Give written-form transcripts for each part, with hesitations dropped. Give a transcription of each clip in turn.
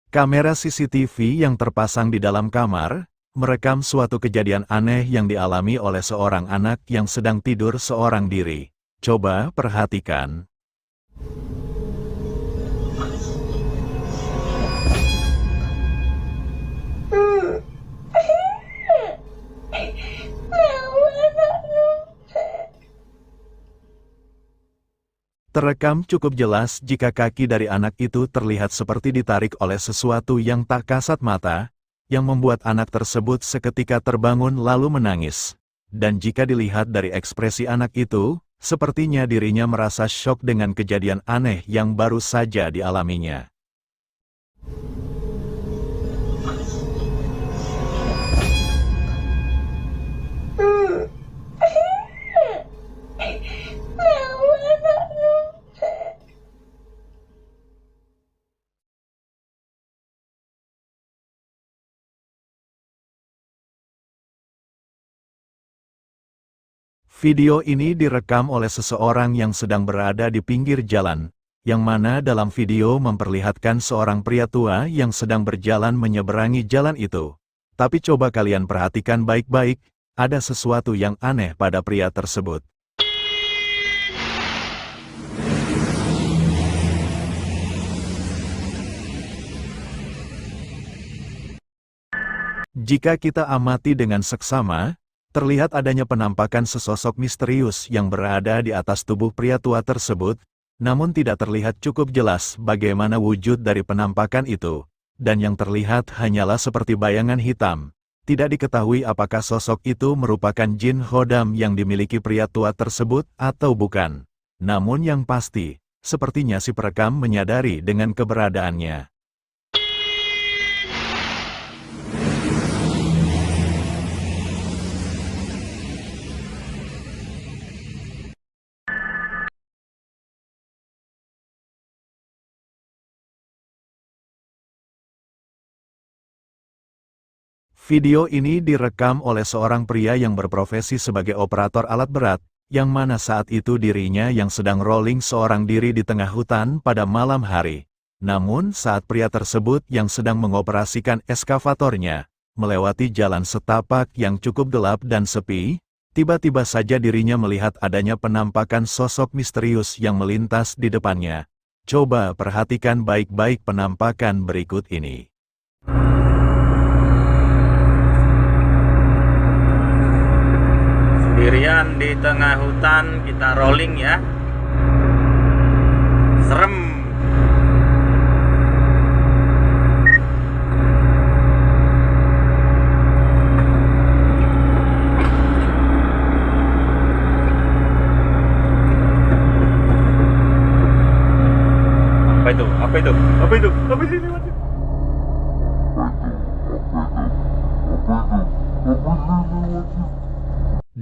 Kamera CCTV yang terpasang di dalam kamar, merekam suatu kejadian aneh yang dialami oleh seorang anak yang sedang tidur seorang diri. Coba perhatikan. Terekam cukup jelas jika kaki dari anak itu terlihat seperti ditarik oleh sesuatu yang tak kasat mata, yang membuat anak tersebut seketika terbangun lalu menangis. Dan jika dilihat dari ekspresi anak itu, sepertinya dirinya merasa syok dengan kejadian aneh yang baru saja dialaminya. Video ini direkam oleh seseorang yang sedang berada di pinggir jalan, yang mana dalam video memperlihatkan seorang pria tua yang sedang berjalan menyeberangi jalan itu. Tapi coba kalian perhatikan baik-baik, ada sesuatu yang aneh pada pria tersebut. Jika kita amati dengan seksama, terlihat adanya penampakan sesosok misterius yang berada di atas tubuh pria tua tersebut, namun tidak terlihat cukup jelas bagaimana wujud dari penampakan itu, dan yang terlihat hanyalah seperti bayangan hitam. Tidak diketahui apakah sosok itu merupakan jin Khodam yang dimiliki pria tua tersebut atau bukan. Namun yang pasti, sepertinya si perekam menyadari dengan keberadaannya. Video ini direkam oleh seorang pria yang berprofesi sebagai operator alat berat, yang mana saat itu dirinya yang sedang rolling seorang diri di tengah hutan pada malam hari. Namun saat pria tersebut yang sedang mengoperasikan eskavatornya, melewati jalan setapak yang cukup gelap dan sepi, tiba-tiba saja dirinya melihat adanya penampakan sosok misterius yang melintas di depannya. Coba perhatikan baik-baik penampakan berikut ini. Sendirian di tengah hutan kita rolling ya, serem. Apa itu? Apa itu? Apa itu? Apa itu?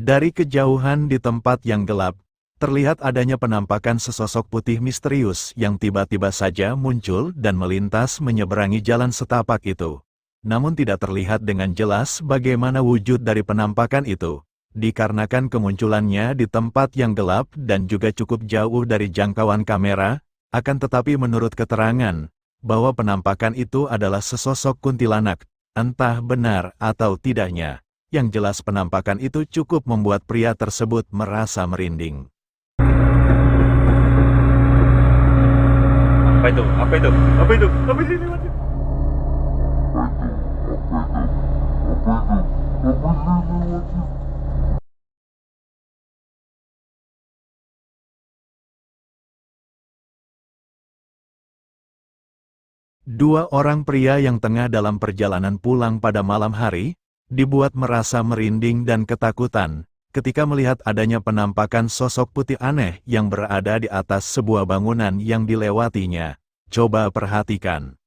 Dari kejauhan di tempat yang gelap, terlihat adanya penampakan sesosok putih misterius yang tiba-tiba saja muncul dan melintas menyeberangi jalan setapak itu. Namun tidak terlihat dengan jelas bagaimana wujud dari penampakan itu, dikarenakan kemunculannya di tempat yang gelap dan juga cukup jauh dari jangkauan kamera, akan tetapi menurut keterangan, bahwa penampakan itu adalah sesosok kuntilanak, entah benar atau tidaknya. Yang jelas penampakan itu cukup membuat pria tersebut merasa merinding. Apa itu? Apa itu? Apa itu? Apa itu? Dua orang pria yang tengah dalam perjalanan pulang pada malam hari, dibuat merasa merinding dan ketakutan, ketika melihat adanya penampakan sosok putih aneh yang berada di atas sebuah bangunan yang dilewatinya. Coba perhatikan.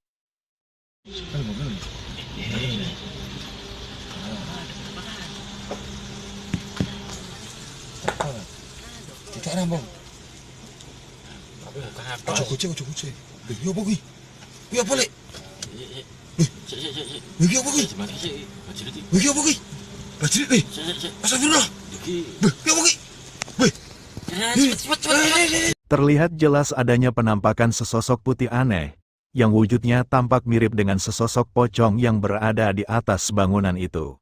Terlihat jelas adanya penampakan sesosok putih aneh yang wujudnya tampak mirip dengan sesosok pocong yang berada di atas bangunan itu.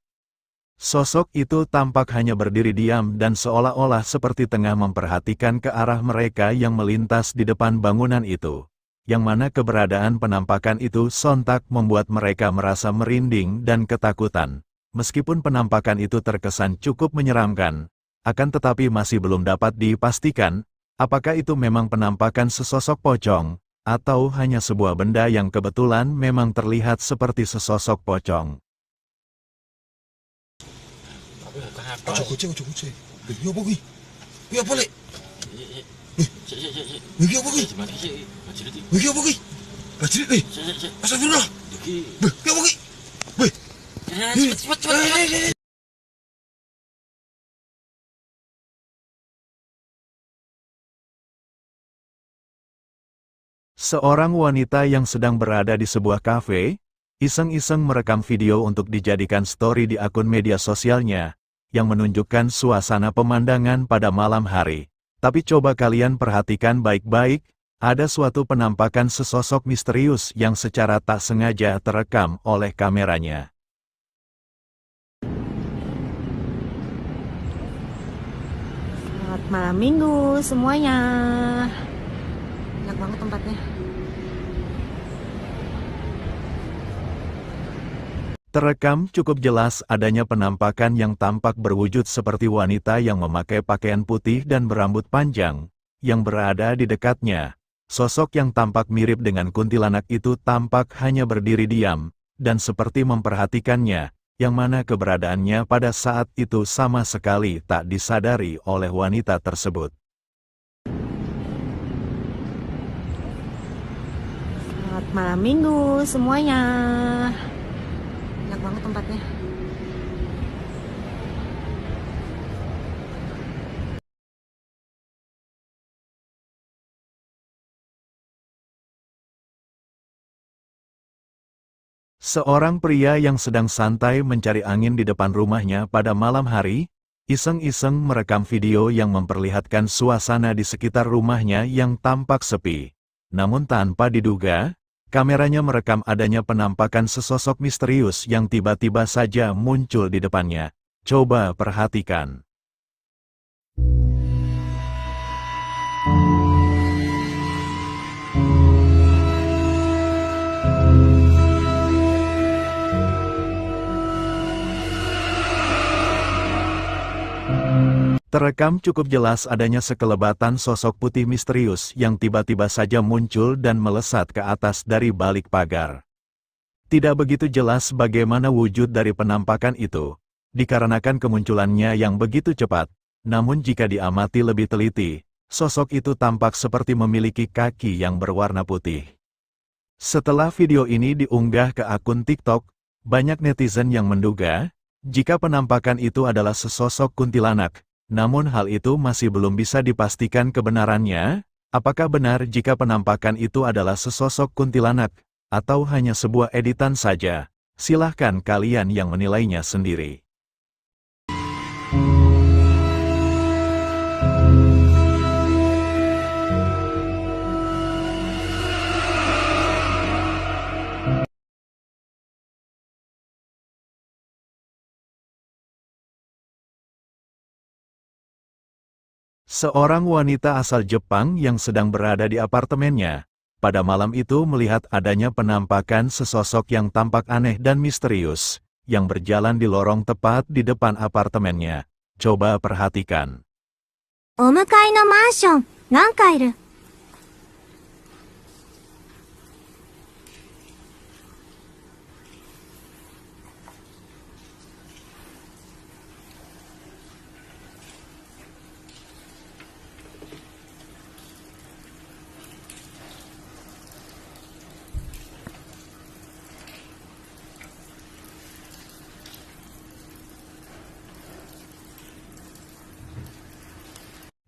Sosok itu tampak hanya berdiri diam dan seolah-olah seperti tengah memperhatikan ke arah mereka yang melintas di depan bangunan itu, yang mana keberadaan penampakan itu sontak membuat mereka merasa merinding dan ketakutan. Meskipun penampakan itu terkesan cukup menyeramkan, akan tetapi masih belum dapat dipastikan, apakah itu memang penampakan sesosok pocong, atau hanya sebuah benda yang kebetulan memang terlihat seperti sesosok pocong. Kucing. Iya apa kuwi? Iya apa lek? Iki apa kuwi? Iki apa kuwi? Bajrik eh. Astagfirullah. Iki. Iki apa kuwi? Weh. Cepet. Seorang wanita yang sedang berada di sebuah kafe, iseng-iseng merekam video untuk dijadikan story di akun media sosialnya, yang menunjukkan suasana pemandangan pada malam hari. Tapi coba kalian perhatikan baik-baik, ada suatu penampakan sesosok misterius yang secara tak sengaja terekam oleh kameranya. Selamat malam minggu semuanya. Enak banget tempatnya. Terekam cukup jelas adanya penampakan yang tampak berwujud seperti wanita yang memakai pakaian putih dan berambut panjang, yang berada di dekatnya. Sosok yang tampak mirip dengan kuntilanak itu tampak hanya berdiri diam, dan seperti memperhatikannya, yang mana keberadaannya pada saat itu sama sekali tak disadari oleh wanita tersebut. Selamat malam minggu semuanya. Enak banget tempatnya. Seorang pria yang sedang santai mencari angin di depan rumahnya pada malam hari, iseng-iseng merekam video yang memperlihatkan suasana di sekitar rumahnya yang tampak sepi. Namun tanpa diduga, kameranya merekam adanya penampakan sesosok misterius yang tiba-tiba saja muncul di depannya. Coba perhatikan. Terekam cukup jelas adanya sekelebatan sosok putih misterius yang tiba-tiba saja muncul dan melesat ke atas dari balik pagar. Tidak begitu jelas bagaimana wujud dari penampakan itu, dikarenakan kemunculannya yang begitu cepat, namun jika diamati lebih teliti, sosok itu tampak seperti memiliki kaki yang berwarna putih. Setelah video ini diunggah ke akun TikTok, banyak netizen yang menduga, jika penampakan itu adalah sesosok kuntilanak. Namun hal itu masih belum bisa dipastikan kebenarannya, apakah benar jika penampakan itu adalah sesosok kuntilanak, atau hanya sebuah editan saja? Silahkan kalian yang menilainya sendiri. Seorang wanita asal Jepang yang sedang berada di apartemennya, pada malam itu melihat adanya penampakan sesosok yang tampak aneh dan misterius, yang berjalan di lorong tepat di depan apartemennya. Coba perhatikan. お向かいのマンション何階いる?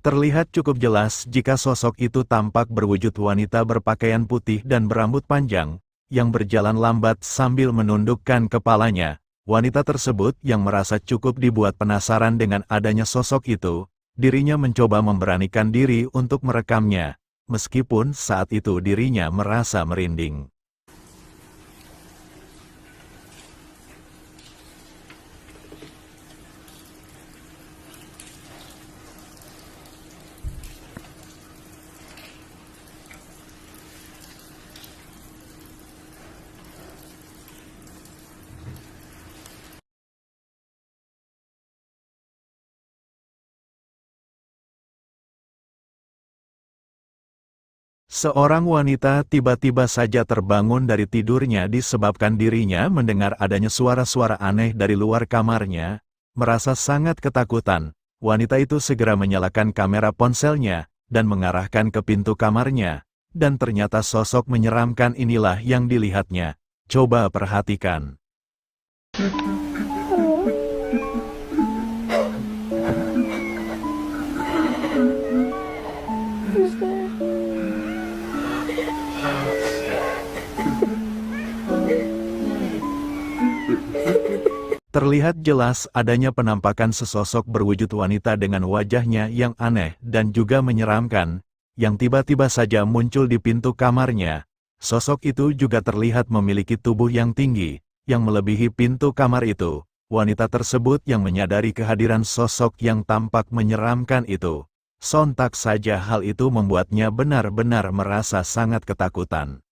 Terlihat cukup jelas jika sosok itu tampak berwujud wanita berpakaian putih dan berambut panjang, yang berjalan lambat sambil menundukkan kepalanya. Wanita tersebut yang merasa cukup dibuat penasaran dengan adanya sosok itu, dirinya mencoba memberanikan diri untuk merekamnya. meskipun saat itu dirinya merasa merinding. Seorang wanita tiba-tiba saja terbangun dari tidurnya disebabkan dirinya mendengar adanya suara-suara aneh dari luar kamarnya. Merasa sangat ketakutan, wanita itu segera menyalakan kamera ponselnya dan mengarahkan ke pintu kamarnya. Dan ternyata sosok menyeramkan inilah yang dilihatnya. Coba perhatikan. Terlihat jelas adanya penampakan sesosok berwujud wanita dengan wajahnya yang aneh dan juga menyeramkan, yang tiba-tiba saja muncul di pintu kamarnya. Sosok itu juga terlihat memiliki tubuh yang tinggi, yang melebihi pintu kamar itu. Wanita tersebut yang menyadari kehadiran sosok yang tampak menyeramkan itu. Sontak saja hal itu membuatnya benar-benar merasa sangat ketakutan.